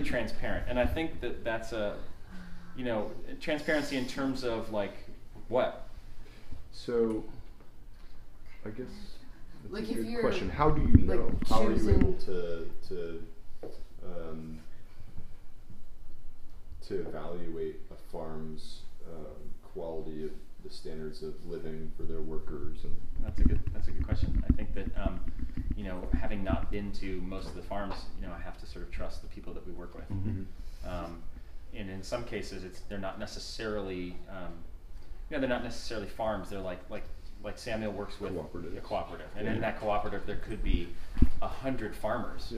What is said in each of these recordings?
transparent, and I think that that's a, you know, transparency in terms of like what. So, I guess that's Like a if good you're, question. How do you know? like, How are you choosing- able to evaluate a farm's quality of the standards of living for their workers? And That's a good question. I think that you know, having not been to most of the farms, you know, I have to sort of trust the people that we work with. And in some cases, they're not necessarily, you know, they're not necessarily farms. They're like Samuel works with a cooperative, and in that cooperative there could be 100 farmers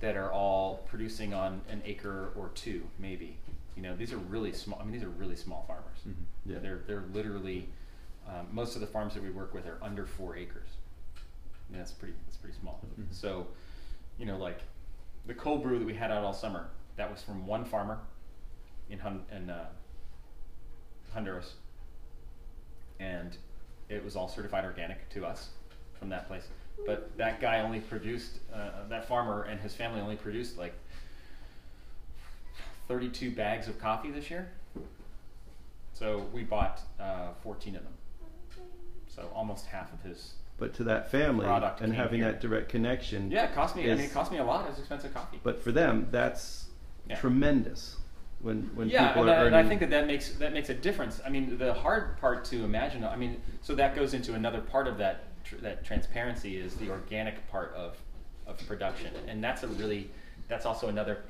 that are all producing on an acre or two, maybe. You know, these are really small. I mean, these are really small farmers. Yeah. They're literally most of the farms that we work with are under 4 acres. And that's pretty small. So, you know, like the cold brew that we had out all summer, that was from one farmer in Honduras, and it was all certified organic to us from that place. But that guy only produced, that farmer and his family only produced like 32 bags of coffee this year. So we bought 14 of them. So almost half of his. But to that family Product and came having here. that direct connection. Yeah, it cost me. I mean, it cost me a lot. It was expensive coffee. But for them, that's tremendous. When yeah, people and, are and I earning. think that makes a difference. I mean, the hard part to imagine. I mean, so that goes into another part of that transparency is the organic part of production, and that's also another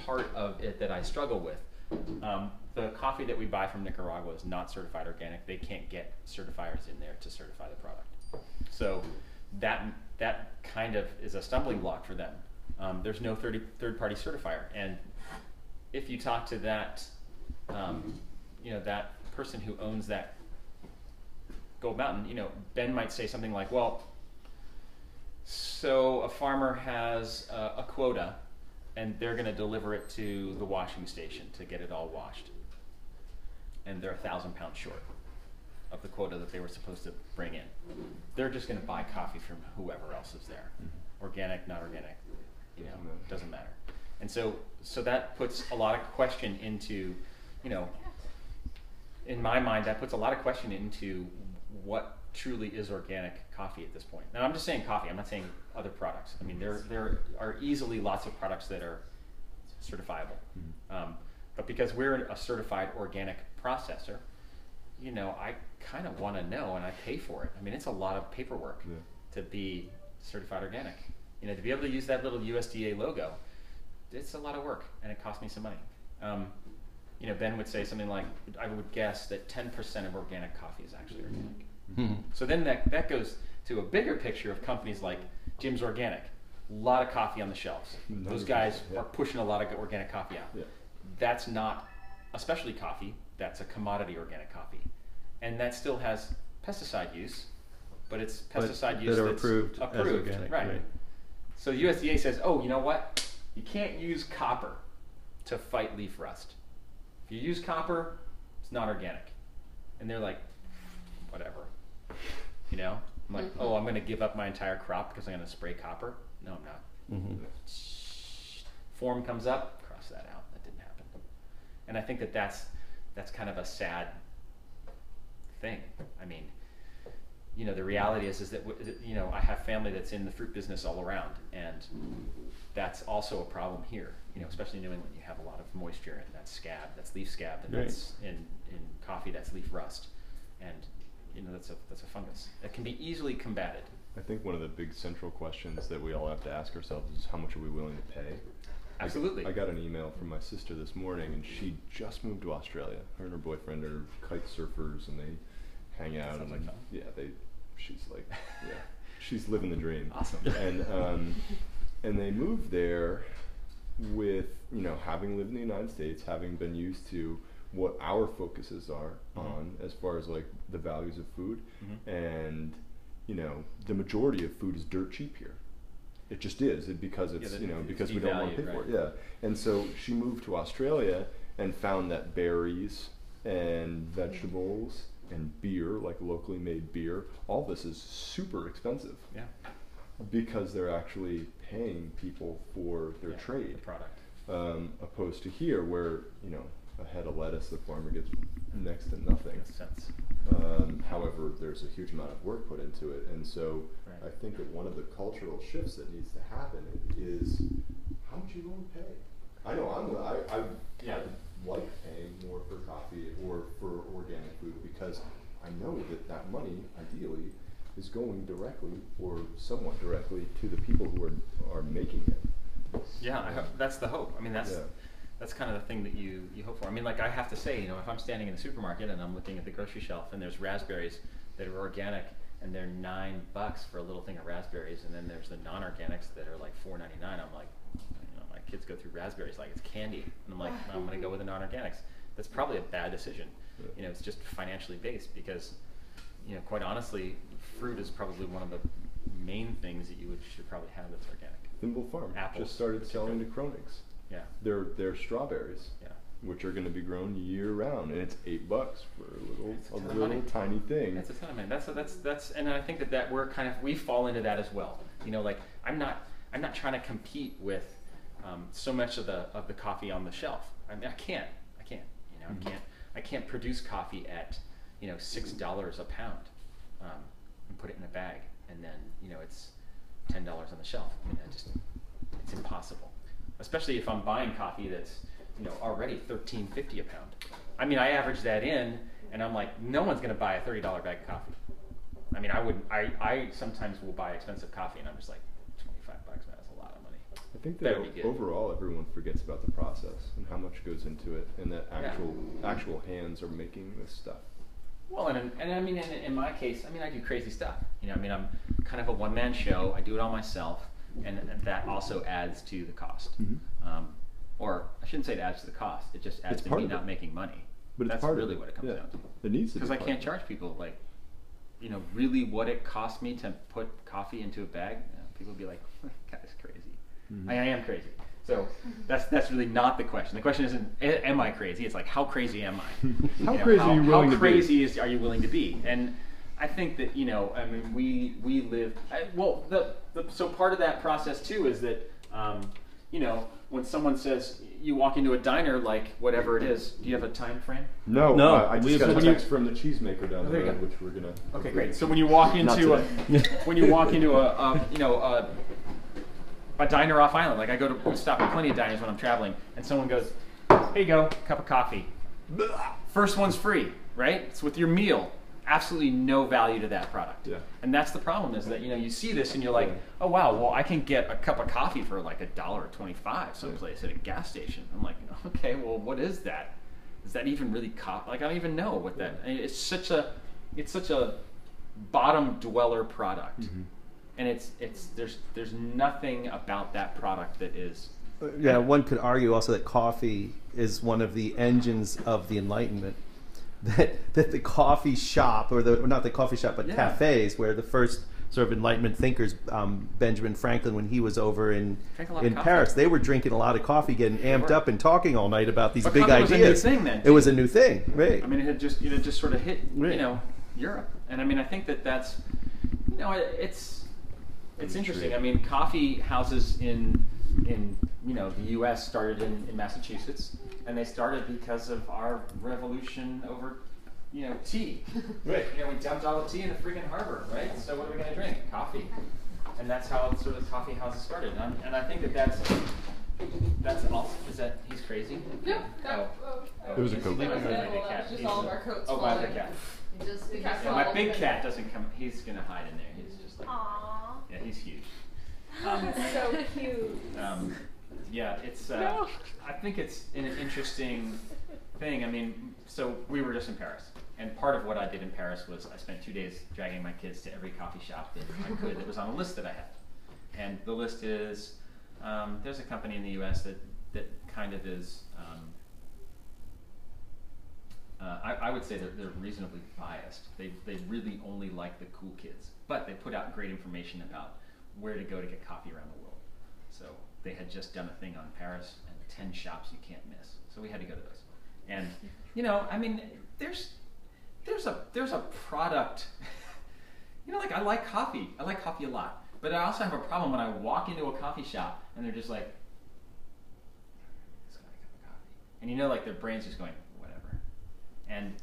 part of it that I struggle with. The coffee that we buy from Nicaragua is not certified organic. They can't get certifiers in there to certify the product. So that kind of is a stumbling block for them. There's no third-party certifier, and if you talk to that, you know, that person who owns that Gold Mountain, you know, Ben might say something like, "Well, so a farmer has a quota, and they're going to deliver it to the washing station to get it all washed, and they're 1,000 pounds short of the quota that they were supposed to bring in. They're just going to buy coffee from whoever else is there, organic, not organic, you know, doesn't matter." And so that puts a lot of question into, you know, in my mind, that puts a lot of question into what truly is organic coffee at this point. Now, I'm just saying coffee. I'm not saying other products. I mean, there are easily lots of products that are certifiable. But because we're a certified organic processor, you know, I kind of want to know, and I pay for it. I mean, it's a lot of paperwork to be certified organic. You know, to be able to use that little USDA logo, it's a lot of work, and it costs me some money. You know, Ben would say something like, I would guess that 10% of organic coffee is actually organic. So then that goes to a bigger picture of companies like Jim's Organic. A lot of coffee on the shelves. Those guys are pushing a lot of organic coffee out. That's not a specialty coffee, that's a commodity organic coffee. And that still has pesticide use, but it's pesticide use that are that's approved as organic, right. So the USDA says, oh, you know what? You can't use copper to fight leaf rust. If you use copper, it's not organic. And they're like, whatever. You know? I'm like, oh, I'm going to give up my entire crop because I'm going to spray copper? No, I'm not. Form comes up, cross that out. That didn't happen. And I think that's kind of a sad thing. I mean, you know, the reality is that, you know, I have family that's in the fruit business all around, and that's also a problem here, you know, especially in New England. You have a lot of moisture, and that's scab, that's leaf scab, and that's in coffee, that's leaf rust. And, you know, that's a fungus that can be easily combated. I think one of the big central questions that we all have to ask ourselves is, how much are we willing to pay? Absolutely. I got an email from my sister this morning, and she just moved to Australia. Her and her boyfriend are kite surfers, and they hang out. Sounds like fun. Yeah, she's like, yeah, she's living the dream. Awesome. And they moved there with, you know, having lived in the United States, having been used to what our focuses are on as far as like the values of food, and you know, the majority of food is dirt cheap here. It just is, because it's because we don't want to pay for it. Yeah, and so she moved to Australia and found that berries and vegetables and beer, like locally made beer, all this is super expensive. Yeah. Because they're actually paying people for their trade. The product. Opposed to here where, a head of lettuce, the farmer gets next to nothing. Makes sense. However, there's a huge amount of work put into it. And so Right. I think that one of the cultural shifts that needs to happen is how much you willing to pay. I know I like paying more for coffee or for organic food because I know that that money, ideally, is going directly or somewhat directly to the people who are making it. Yeah, that's the hope. I mean, that's kind of the thing that you hope for. I mean, like I have to say, if I'm standing in the supermarket and I'm looking at the grocery shelf and there's raspberries that are organic and they're $9 for a little thing of raspberries, and then there's the non-organics that are like $4.99. I'm like, my kids go through raspberries like it's candy, and I'm like, no, I'm going to go with the non-organics. That's probably a bad decision. It's just financially based because, quite honestly, fruit is probably one of the main things that you should probably have that's organic. Thimble Farm Apples, just started selling to Kronig's. Yeah. They're strawberries. Yeah. Which are going to be grown year round, and it's $8 for a little money. tiny thing. That's a ton of money. That's, and I think that we fall into that as well. Like I'm not trying to compete with so much of the coffee on the shelf. I mean, I can't. I can't produce coffee at $6 a pound and put it in a bag, and then it's $10 on the shelf. I mean, it's impossible. Especially if I'm buying coffee that's already $13.50 a pound. I mean, I average that in, and I'm like, no one's going to buy a $30 bag of coffee. I mean, I sometimes will buy expensive coffee, and I'm just like, $25, man, that's a lot of money. I think that overall, everyone forgets about the process and how much goes into it, and that actual hands are making this stuff. Well, and I mean, in my case, I do crazy stuff. I mean, I'm kind of a one-man show. I do it all myself, and that also adds to the cost. Mm-hmm. Or I shouldn't say it adds to the cost. It just adds to me not making money. But that's really what it comes down to. It needs to because I can't charge people really what it cost me to put coffee into a bag. People would be like, "That is crazy." Mm-hmm. I am crazy. So that's really not the question. The question isn't, am I crazy? It's like, how crazy am I? How crazy are you willing to be? How crazy are you willing to be? And I think that I mean, we live. So part of that process too is that when someone says you walk into a diner, like whatever it is, do you have a time frame? No. I just got a text from the cheesemaker down the road, which we're gonna. Okay, great. So when you walk into a diner off island, like I stop at plenty of diners when I'm traveling, and someone goes, "Here you go, cup of coffee." First one's free, right? It's with your meal. Absolutely no value to that product. Yeah. And that's the problem is that you see this and you're like, oh wow, well I can get a cup of coffee for like $1.25 someplace at a gas station. I'm like, okay, well what is that? Is that even really coffee? Like I don't even know what that. I mean, it's such a bottom dweller product, and there's nothing about that product that is. Yeah, one could argue also that coffee is one of the engines of the Enlightenment. That the coffee shop, or not the coffee shop, but cafes, where the first sort of Enlightenment thinkers, Benjamin Franklin, when he was over in Paris, they were drinking a lot of coffee, getting amped up and talking all night about these big ideas. It was a new thing then. It was a new thing, right? I mean, it had just sort of hit Europe, and I mean, I think that's it's interesting. I mean, coffee houses in the U.S. started in Massachusetts, and they started because of our revolution over tea. Right. We dumped all the tea in the freaking harbor, right? So what are we going to drink? Coffee. And that's how sort of coffee houses started. And I think that's also, is that, he's crazy? No. It was a coat. Just all of our coats. Oh, by the cat. My big open. cat doesn't come, he's going to hide in there. He's just like, aww. Yeah, he's huge. So cute. Yeah, it's. I think it's an interesting thing. I mean, so we were just in Paris, and part of what I did in Paris was I spent 2 days dragging my kids to every coffee shop that I could that was on a list that I had. And the list is there's a company in the U.S. that kind of is. I would say they're reasonably biased. They really only like the cool kids, but they put out great information about where to go to get coffee around the world. So they had just done a thing on Paris and 10 shops you can't miss. So we had to go to those. And I mean, there's a product. Like I like coffee. I like coffee a lot. But I also have a problem when I walk into a coffee shop and they're just like, "Let's go get a cup of coffee," and you know, like their brain's just going, "Whatever." And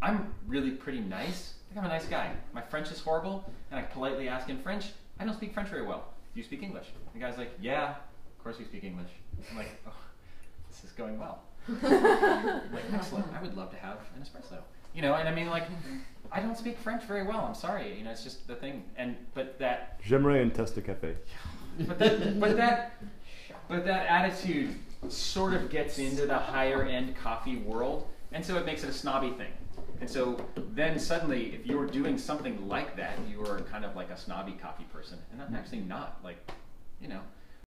I'm really pretty nice. I think I'm a nice guy. My French is horrible, and I politely ask in French. I don't speak French very well. Do you speak English? The guy's like, "Yeah, of course we speak English." I'm like, "Oh, this is going well." I'm like, "Excellent. I would love to have an espresso." You know, and I mean, like, I don't speak French very well. I'm sorry. You know, it's just the thing. But that. J'aimerais un tasse de café. But that attitude sort of gets into the higher end coffee world, and so it makes it a snobby thing. And so then suddenly, if you're doing something like that, you are kind of like a snobby coffee person, and I'm actually not. Like, you know,